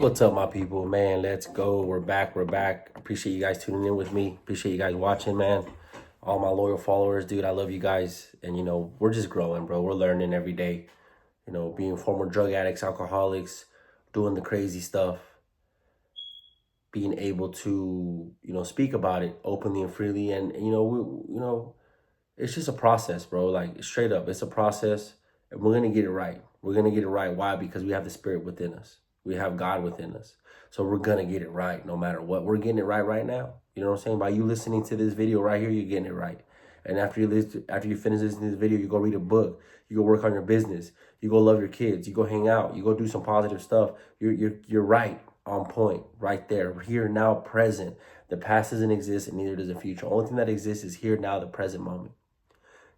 What's up, my people? Man, let's go. We're back. We're back. Appreciate you guys tuning in with me. Appreciate you guys watching, man. All my loyal followers, dude. I love you guys. And, we're just growing, bro. We're learning every day. Being former drug addicts, alcoholics, doing the crazy stuff, being able to, speak about it openly and freely. And, it's just a process, bro. Like, straight up, it's a process. And we're going to get it right. We're going to get it right. Why? Because we have the spirit within us. We have God within us. So we're going to get it right no matter what. We're getting it right now. You know what I'm saying? By you listening to this video right here, you're getting it right. And after you finish listening to this video, you go read a book. You go work on your business. You go love your kids. You go hang out. You go do some positive stuff. You're right, on point, right there. Here, now, present. The past doesn't exist and neither does the future. Only thing that exists is here, now, the present moment.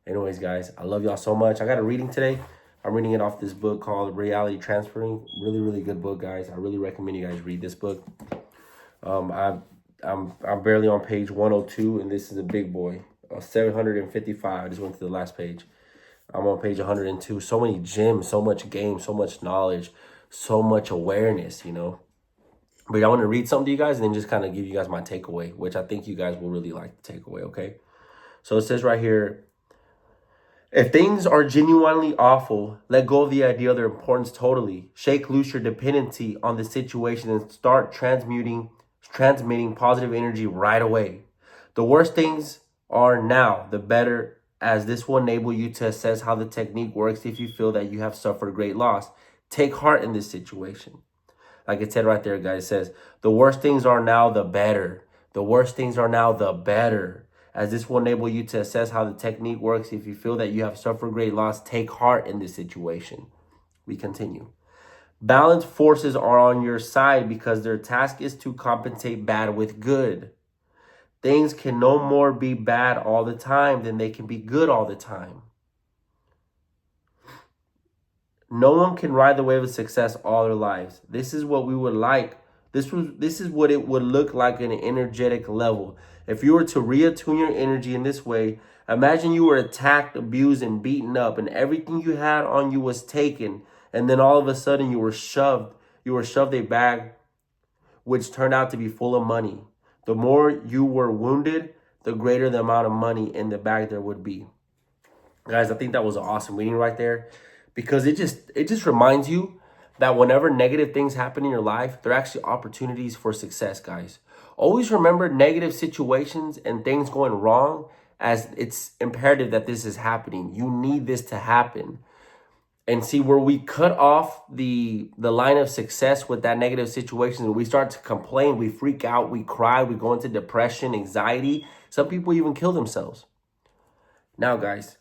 Anyways, guys, I love y'all so much. I got a reading today. I'm reading it off this book called Reality Transferring. Really, really good book, guys. I really recommend you guys read this book. I'm barely on page 102, and this is a big boy. 755. I just went to the last page. I'm on page 102. So many gems, so much game, so much knowledge, so much awareness, But I want to read something to you guys and then just kind of give you guys my takeaway, which I think you guys will really like the takeaway, okay? So it says right here, if things are genuinely awful, let go of the idea of their importance totally. Shake loose your dependency on the situation and start transmitting positive energy right away. The worse things are now, the better, as this will enable you to assess how the technique works if you feel that you have suffered great loss. Take heart in this situation. Like it said right there, guys, it says, the worse things are now, the better. The worse things are now, the better. As this will enable you to assess how the technique works if you feel that you have suffered great loss. Take heart in this situation. We continue. Balanced forces are on your side because their task is to compensate bad with good. Things can no more be bad all the time than they can be good all the time. No one can ride the wave of success all their lives. This is what we would like. This is what it would look like in an energetic level. If you were to reattune your energy in this way, imagine you were attacked, abused, and beaten up, and everything you had on you was taken, and then all of a sudden you were shoved a bag which turned out to be full of money. The more you were wounded, the greater the amount of money in the bag there would be. Guys, I think that was an awesome reading right there, because it just reminds you that whenever negative things happen in your life, they're actually opportunities for success, guys. Always remember negative situations and things going wrong as it's imperative that this is happening. You need this to happen. And see, where we cut off the line of success with that negative situation, and we start to complain, we freak out, we cry, we go into depression, anxiety. Some people even kill themselves. Now, guys,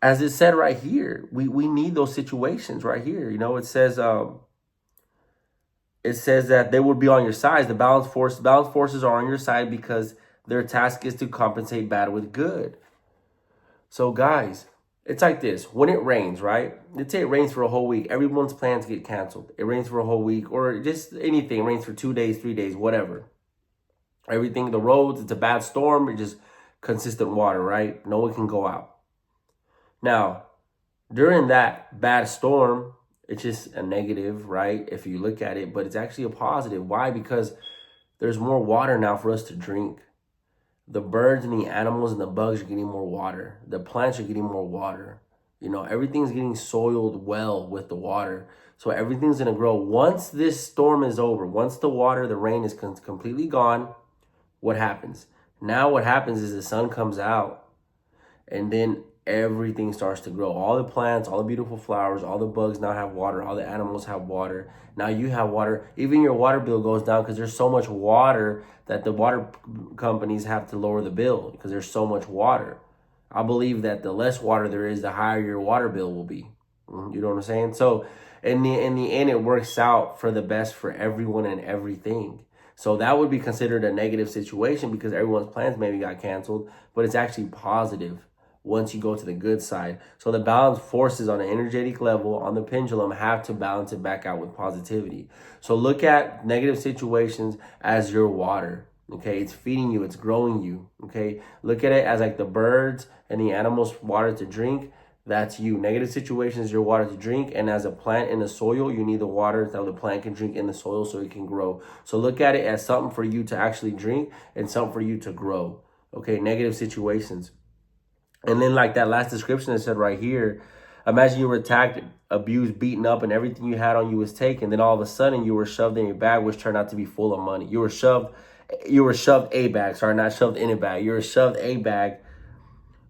as it said right here, we need those situations right here. It says that they would be on your side. The balanced forces are on your side because their task is to compensate bad with good. So guys, it's like this. When it rains, right? Let's say it rains for a whole week. Everyone's plans get canceled. It rains for a whole week, or just anything. It rains for 2 days, 3 days, whatever. Everything, the roads, it's a bad storm. It's just consistent water, right? No one can go out. Now, during that bad storm, it's just a negative, right? If you look at it, but it's actually a positive. Why? Because there's more water now for us to drink. The birds and the animals and the bugs are getting more water. The plants are getting more water. Everything's getting soiled well with the water. So everything's going to grow. Once this storm is over, once the rain is completely gone, what happens? Now what happens is the sun comes out, and then everything starts to grow. All the plants, all the beautiful flowers, all the bugs now have water. All the animals have water. Now you have water. Even your water bill goes down because there's so much water that the water companies have to lower the bill because there's so much water. I believe that the less water there is, the higher your water bill will be. You know what I'm saying? So in the end, it works out for the best for everyone and everything. So that would be considered a negative situation because everyone's plans maybe got canceled, but it's actually positive once you go to the good side. So the balanced forces on an energetic level on the pendulum have to balance it back out with positivity. So look at negative situations as your water. Okay, it's feeding you, it's growing you. Okay, look at it as like the birds and the animals water to drink. That's you. Negative situations is your water to drink. And as a plant in the soil, you need the water that the plant can drink in the soil so it can grow. So look at it as something for you to actually drink and something for you to grow. Okay, negative situations. And then like that last description that said right here, imagine you were attacked, abused, beaten up, and everything you had on you was taken. Then all of a sudden you were shoved in a bag, which turned out to be full of money. You were shoved a bag. Sorry, not shoved in a bag. You were shoved a bag,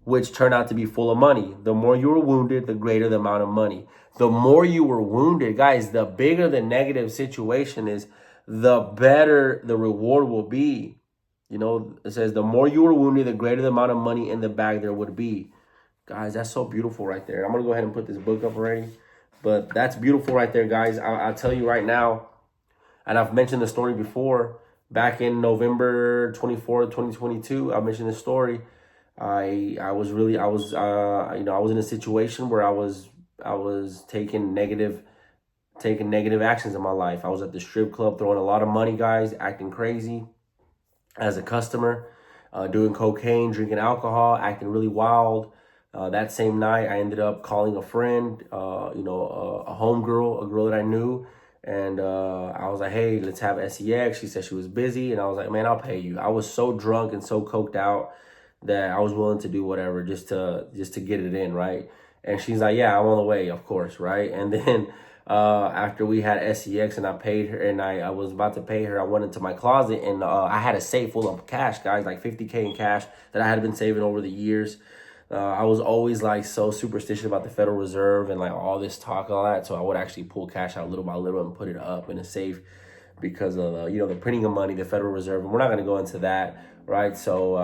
which turned out to be full of money. The more you were wounded, the greater the amount of money. The more you were wounded, guys, the bigger the negative situation is, the better the reward will be. You know, it says the more you were wounded, the greater the amount of money in the bag there would be. Guys, that's so beautiful right there. I'm going to go ahead and put this book up already. But that's beautiful right there, guys. I'll tell you right now, and I've mentioned the story before, back in November 24th, 2022, I mentioned this story. I was in a situation where I was taking negative actions in my life. I was at the strip club throwing a lot of money, guys, acting crazy as a customer, doing cocaine, drinking alcohol, acting really wild. That same night, I ended up calling a friend, a homegirl, a girl that I knew. And I was like, hey, let's have sex. She said she was busy. And I was like, man, I'll pay you. I was so drunk and so coked out that I was willing to do whatever just to get it in, right? And she's like, yeah, I'm on the way, of course, right? And then after we had sex and I paid her and I was about to pay her, I went into my closet and I had a safe full of cash, guys, like 50K in cash that I had been saving over the years. I was always like so superstitious about the Federal Reserve and like all this talk and all that. So I would actually pull cash out little by little and put it up in a safe because of, the printing of money, the Federal Reserve. And we're not going to go into that, right? So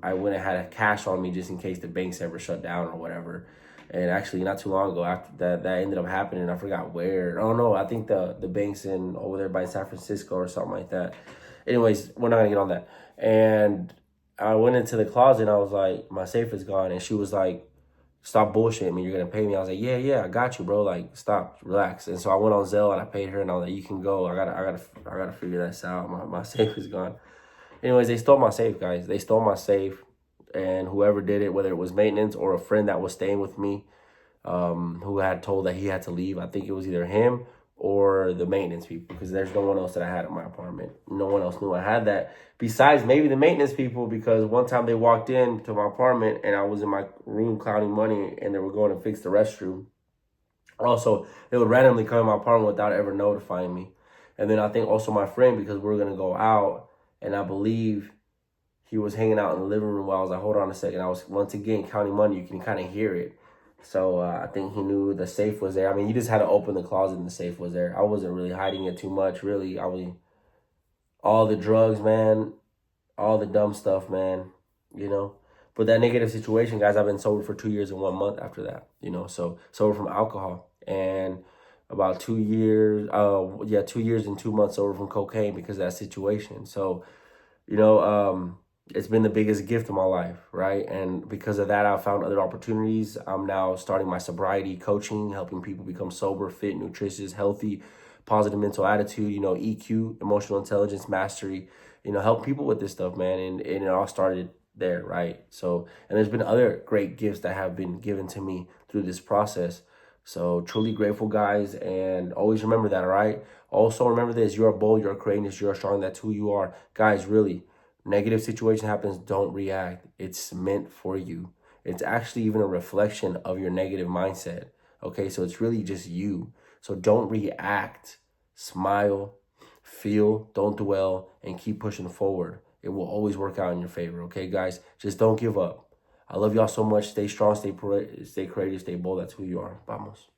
I went and had cash on me just in case the banks ever shut down or whatever. And actually, not too long ago, after that ended up happening. I forgot where. Oh, no, I think the bank's over there by San Francisco or something like that. Anyways, we're not going to get on that. And I went into the closet and I was like, my safe is gone. And she was like, stop bullshitting me. You're going to pay me. I was like, yeah, I got you, bro. Like, stop, relax. And so I went on Zelle and I paid her and I was like, you can go. I gotta figure this out. My safe is gone. Anyways, they stole my safe, guys. They stole my safe. And whoever did it, whether it was maintenance or a friend that was staying with me, who had told that he had to leave, I think it was either him or the maintenance people, because there's no one else that I had in my apartment. No one else knew I had that besides maybe the maintenance people, because one time they walked in to my apartment and I was in my room counting money and they were going to fix the restroom. Also, they would randomly come in my apartment without ever notifying me. And then I think also my friend, because we were going to go out, and I believe he was hanging out in the living room while I was like, hold on a second. I was once again counting money. You can kind of hear it. So I think he knew the safe was there. I mean, you just had to open the closet and the safe was there. I wasn't really hiding it too much, really. All the drugs, man, all the dumb stuff, man, But that negative situation, guys, I've been sober for 2 years and 1 month after that, so sober from alcohol. And about 2 years, 2 years and 2 months sober from cocaine because of that situation. So, it's been the biggest gift of my life, right? And because of that, I found other opportunities. I'm now starting my sobriety coaching, helping people become sober, fit, nutritious, healthy, positive mental attitude, EQ, emotional intelligence, mastery, help people with this stuff, man. And it all started there, right? So, and there's been other great gifts that have been given to me through this process. So truly grateful, guys. And always remember that, all right? Also remember this, you're bold, you're courageous, you're strong, that's who you are. Guys, really, negative situation happens, don't react. It's meant for you. It's actually even a reflection of your negative mindset. Okay, so it's really just you. So don't react. Smile, feel, don't dwell, and keep pushing forward. It will always work out in your favor. Okay, guys, just don't give up. I love y'all so much. Stay strong, stay courageous, stay bold. That's who you are. Vamos.